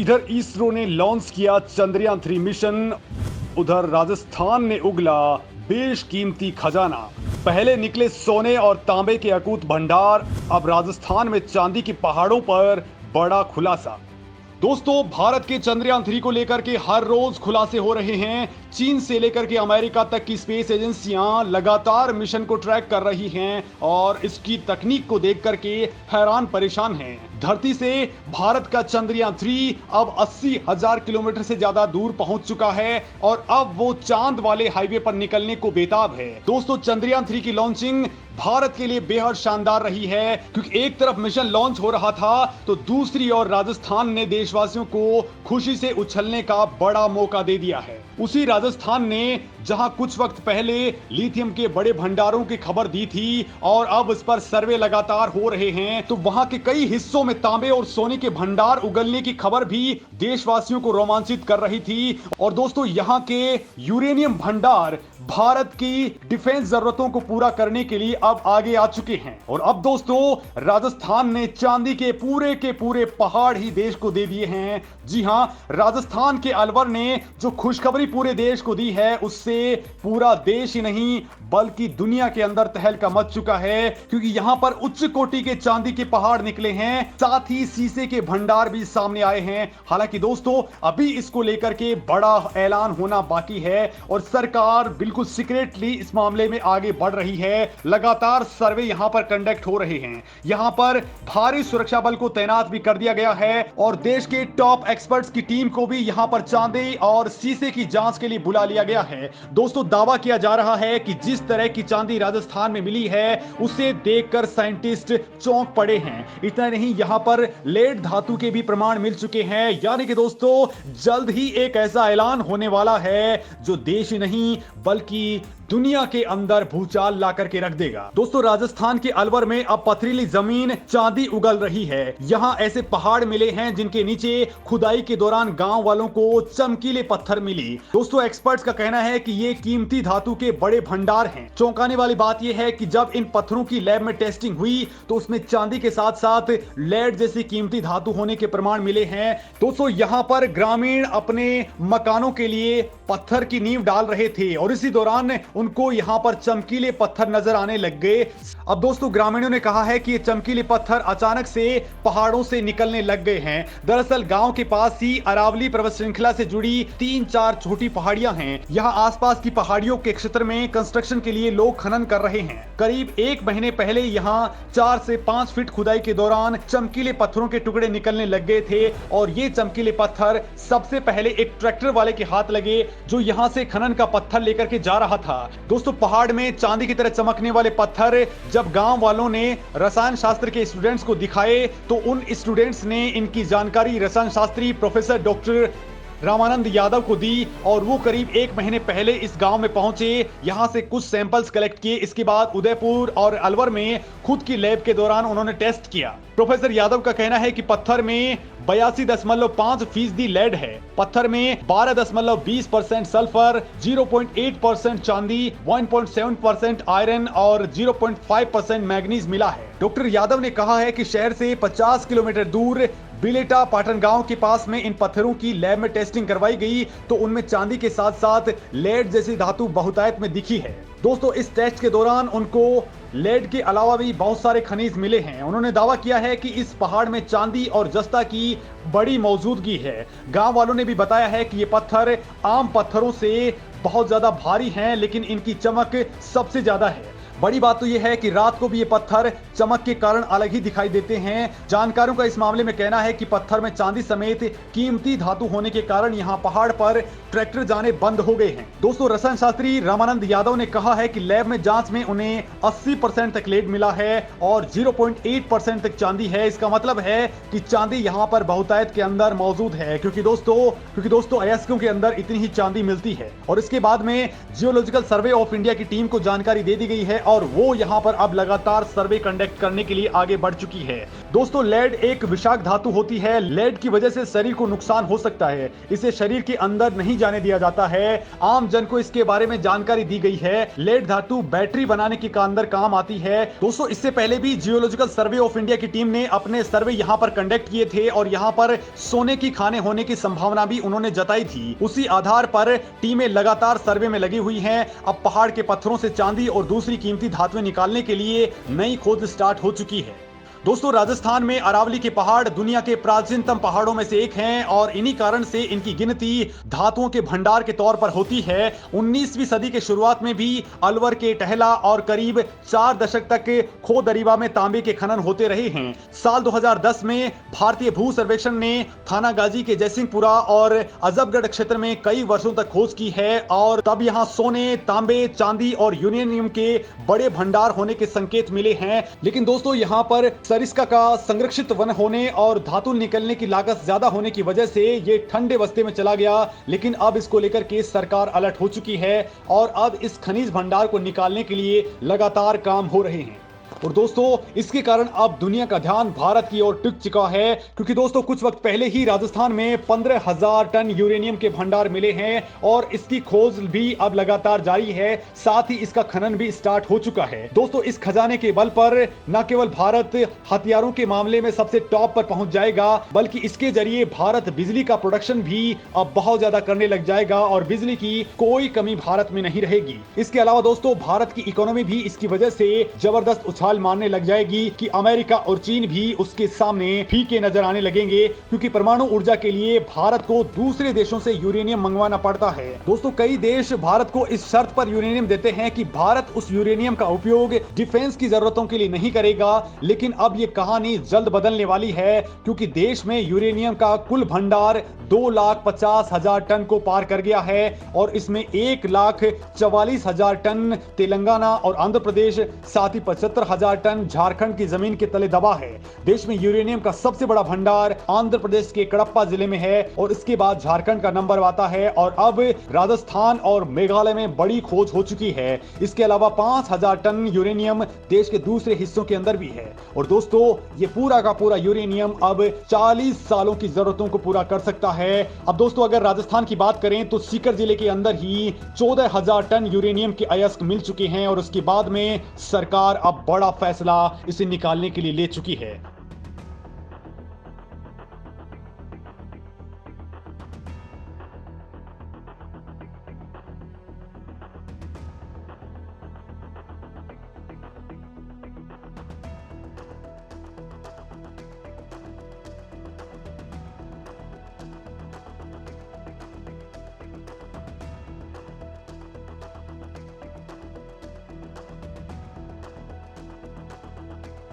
इधर इसरो ने लॉन्च किया चंद्रयान 3 मिशन, उधर राजस्थान ने उगला बेशकीमती खजाना। पहले निकले सोने और तांबे के अकूत भंडार, अब राजस्थान में चांदी के पहाड़ों पर बड़ा खुलासा। दोस्तों, भारत के चंद्रयान 3 को लेकर के हर रोज खुलासे हो रहे हैं। चीन से लेकर के अमेरिका तक की स्पेस एजेंसियां लगातार मिशन को ट्रैक कर रही हैं और इसकी तकनीक को देख करके हैरान परेशान हैं। धरती से भारत का चंद्रयान 3 अब 80,000 किलोमीटर से ज्यादा दूर पहुंच चुका है और अब वो चांद वाले हाईवे पर निकलने को बेताब है। दोस्तों, चंद्रयान 3 की लॉन्चिंग भारत के लिए बेहद शानदार रही है, क्योंकि एक तरफ मिशन लॉन्च हो रहा था तो दूसरी ओर राजस्थान ने देशवासियों को खुशी से उछलने का बड़ा मौका दे दिया है। उसी राजस्थान ने जहां कुछ वक्त पहले लिथियम के बड़े भंडारों की खबर दी थी और अब इस पर सर्वे लगातार हो रहे हैं, तो वहां के कई हिस्सों में तांबे और सोने के भंडार उगलने की खबर भी देशवासियों को रोमांचित कर रही थी। और दोस्तों, यहां के यूरेनियम भंडार भारत की डिफेंस जरूरतों को पूरा करने के लिए अब आगे आ चुके हैं। और अब दोस्तों, राजस्थान ने चांदी के पूरे पहाड़ ही देश को दे दिए हैं। जी हां, राजस्थान के अलवर ने जो खुशखबरी पूरे देश को दी है, उससे पूरा देश ही नहीं बल्कि दुनिया के अंदर तहलका मच चुका है, क्योंकि यहां पर उच्च कोटि के चांदी के पहाड़ निकले हैं, साथ ही शीशे के भंडार भी सामने आए हैं। हालांकि दोस्तों, अभी इसको लेकर के बड़ा ऐलान होना बाकी है और सरकार बिल्कुल सीक्रेटली इस मामले में आगे बढ़ रही है। लगातार सर्वे यहां पर कंडक्ट हो रहे हैं। यहां पर भारी सुरक्षा बल को तैनात भी कर दिया गया है और देश के टॉप एक्सपर्ट्स की टीम को भी यहां पर चांदी और शीशे की जांच के लिए बुला लिया गया है। दोस्तों, दावा किया जा रहा है कि जिस तरह की चांदी राजस्थान में मिली है, उसे देखकर साइंटिस्ट चौंक पड़े हैं। इतना नहीं, यहां पर लेड धातु के भी प्रमाण मिल चुके हैं। यानी कि दोस्तों, जल्द ही एक ऐसा ऐलान होने वाला है जो देश ही नहीं बल्कि दुनिया के अंदर भूचाल ला करके रख देगा। दोस्तों, राजस्थान के अलवर में अब पथरीली जमीन चांदी उगल रही है। यहाँ ऐसे पहाड़ मिले हैं जिनके नीचे खुदाई के दौरान गांव वालों को चमकीले पत्थर मिली। दोस्तों, एक्सपर्ट्स का कहना है कि ये कीमती धातु के बड़े भंडार हैं। चौंकाने वाली बात यह है कि जब इन पत्थरों की लैब में टेस्टिंग हुई तो उसमें चांदी के साथ साथ लेड जैसी कीमती धातु होने के प्रमाण मिले हैं। दोस्तों, यहाँ पर ग्रामीण अपने मकानों के लिए पत्थर की नींव डाल रहे थे और इसी दौरान उनको यहां पर चमकीले पत्थर नजर आने लग गए। अब दोस्तों, ग्रामीणों ने कहा है कि ये चमकीले पत्थर अचानक से पहाड़ों से निकलने लग गए हैं। दरअसल गांव के पास ही अरावली पर्वत श्रृंखला से जुड़ी 3-4 छोटी पहाड़ियां हैं। यहां आसपास की पहाड़ियों के क्षेत्र में कंस्ट्रक्शन के लिए लोग खनन कर रहे हैं। करीब 1 महीने पहले यहां 4 से 5 फीट खुदाई के दौरान चमकीले पत्थरों के टुकड़े निकलने लग गए थे और ये चमकीले पत्थर सबसे पहले एक ट्रैक्टर वाले के हाथ लगे जो यहां से खनन का पत्थर लेकर के जा रहा था। दोस्तों, पहाड़ में चांदी की तरह चमकने वाले पत्थर जब गांव वालों ने रसायन शास्त्र के स्टूडेंट्स को दिखाए तो उन स्टूडेंट्स ने इनकी जानकारी रसायन शास्त्री प्रोफेसर डॉक्टर रामानंद यादव को दी और वो करीब 1 महीने पहले इस गांव में पहुंचे। यहां से कुछ सैंपल्स कलेक्ट किए। इसके बाद उदयपुर और अलवर में खुद की लैब के दौरान उन्होंने टेस्ट किया। प्रोफेसर यादव का कहना है कि पत्थर में 82.5% लेड है। पत्थर में 12.20% सल्फर, 0.8% चांदी, 1.7% आयरन और 0.5% मैग्नीज मिला है। डॉक्टर यादव ने कहा है कि शहर से 50 किलोमीटर दूर बिलेटा पाटन गांव के पास में इन पत्थरों की लैब में टेस्टिंग करवाई गई तो उनमें चांदी के साथ साथ लेड जैसी धातु बहुतायत में दिखी है। दोस्तों, इस टेस्ट के दौरान उनको लेड के अलावा भी बहुत सारे खनिज मिले हैं। उन्होंने दावा किया है कि इस पहाड़ में चांदी और जस्ता की बड़ी मौजूदगी है। गांव वालों ने भी बताया है कि ये पत्थर आम पत्थरों से बहुत ज्यादा भारी हैं, लेकिन इनकी चमक सबसे ज्यादा है। बड़ी बात तो यह है कि रात को भी ये पत्थर चमक के कारण अलग ही दिखाई देते हैं। जानकारों का इस मामले में कहना है कि पत्थर में चांदी समेत कीमती धातु होने के कारण यहाँ पहाड़ पर ट्रैक्टर जाने बंद हो गए हैं। दोस्तों, रसायन शास्त्री रामानंद यादव ने कहा है कि लैब में जांच में उन्हें 80% तक लेड मिला है और 0.8% तक चांदी है। इसका मतलब है कि चांदी यहाँ पर बहुतायत के अंदर मौजूद है, क्योंकि दोस्तों अयस्कों के अंदर इतनी ही चांदी मिलती है। और इसके बाद में जियोलॉजिकल सर्वे ऑफ इंडिया की टीम को जानकारी दे दी गई है और वो यहां पर अब लगातार सर्वे कंडक्ट करने के लिए आगे बढ़ चुकी है। दोस्तों, लेड एक विषाक्त धातु होती है। लेड की वजह से शरीर को नुकसान हो सकता है। इसे शरीर के अंदर नहीं जाने दिया जाता है। आम जन को इसके बारे में जानकारी दी गई है। लेड धातु बैटरी बनाने के अंदर काम आती है। दोस्तों, इससे पहले भी जियोलॉजिकल सर्वे ऑफ इंडिया की टीम ने अपने सर्वे यहां पर कंडक्ट किए थे और यहां पर सोने की खाने होने की संभावना भी उन्होंने जताई थी। उसी आधार पर टीमें लगातार सर्वे में लगी हुई हैं। अब पहाड़ के पत्थरों से चांदी और दूसरी कीमती धातुएं निकालने के लिए नई खोज स्टार्ट हो चुकी है। दोस्तों, राजस्थान में अरावली के पहाड़ दुनिया के प्राचीनतम पहाड़ों में से एक हैं और इन्हीं कारण से इनकी गिनती धातुओं के भंडार के तौर पर होती है। 19वीं सदी के शुरुआत में भी अलवर के टहला और करीब 4 दशक तक खो दरीबा में तांबे के खनन होते रहे हैं। साल 2010 में भारतीय भू सर्वेक्षण ने थानागाजी के जयसिंहपुरा और अजबगढ़ क्षेत्र में कई वर्षों तक खोज की है और तब यहां सोने, तांबे, चांदी और यूरेनियम के बड़े भंडार होने के संकेत मिले हैं। लेकिन दोस्तों, यहां पर सरिस्का का संरक्षित वन होने और धातु निकलने की लागत ज्यादा होने की वजह से ये ठंडे बस्ते में चला गया। लेकिन अब इसको लेकर के सरकार अलर्ट हो चुकी है और अब इस खनिज भंडार को निकालने के लिए लगातार काम हो रहे हैं। और दोस्तों, इसके कारण अब दुनिया का ध्यान भारत की ओर टिक चुका है, क्योंकि दोस्तों कुछ वक्त पहले ही राजस्थान में 15,000 टन यूरेनियम के भंडार मिले हैं और इसकी खोज भी अब लगातार जारी है। साथ ही इसका खनन भी स्टार्ट हो चुका है। दोस्तों, इस खजाने के बल पर न केवल भारत हथियारों के मामले में सबसे टॉप पर पहुंच जाएगा, बल्कि इसके जरिए भारत बिजली का प्रोडक्शन भी अब बहुत ज्यादा करने लग जाएगा और बिजली की कोई कमी भारत में नहीं रहेगी। इसके अलावा दोस्तों, भारत की इकोनॉमी भी इसकी वजह से जबरदस्त उछाल मारने लग जाएगी कि अमेरिका और चीन भी उसके सामने फीके नजर आने लगेंगे, क्योंकि परमाणु ऊर्जा के लिए भारत को दूसरे देशों से यूरेनियम मंगवाना पड़ता है। दोस्तों, कई देश भारत को इस शर्त पर यूरेनियम देते हैं कि भारत उस यूरेनियम का उपयोग डिफेंस की जरूरतों के लिए नहीं करेगा। लेकिन अब ये कहानी जल्द बदलने वाली है, क्योंकि देश में यूरेनियम का कुल भंडार 2,50,000 टन को पार कर गया है और इसमें 1,44,000 टन तेलंगाना और आंध्र प्रदेश, साथ ही 75,000 टन झारखंड की जमीन के तले दबा है। देश में यूरेनियम का सबसे बड़ा भंडार आंध्र प्रदेश के कडप्पा जिले में है और इसके बाद झारखंड का नंबर आता है और अब राजस्थान और मेघालय में बड़ी खोज हो चुकी है। इसके अलावा 5,000 टन यूरेनियम देश के दूसरे हिस्सों के अंदर भी है। और दोस्तों, ये पूरा का पूरा यूरेनियम अब 40 सालों की जरूरतों को पूरा कर सकता है। अब दोस्तों, अगर राजस्थान की बात करें तो सीकर जिले के अंदर ही 14,000 टन यूरेनियम के अयस्क मिल चुके हैं और उसके बाद में सरकार अब बड़ा फैसला इसे निकालने के लिए ले चुकी है।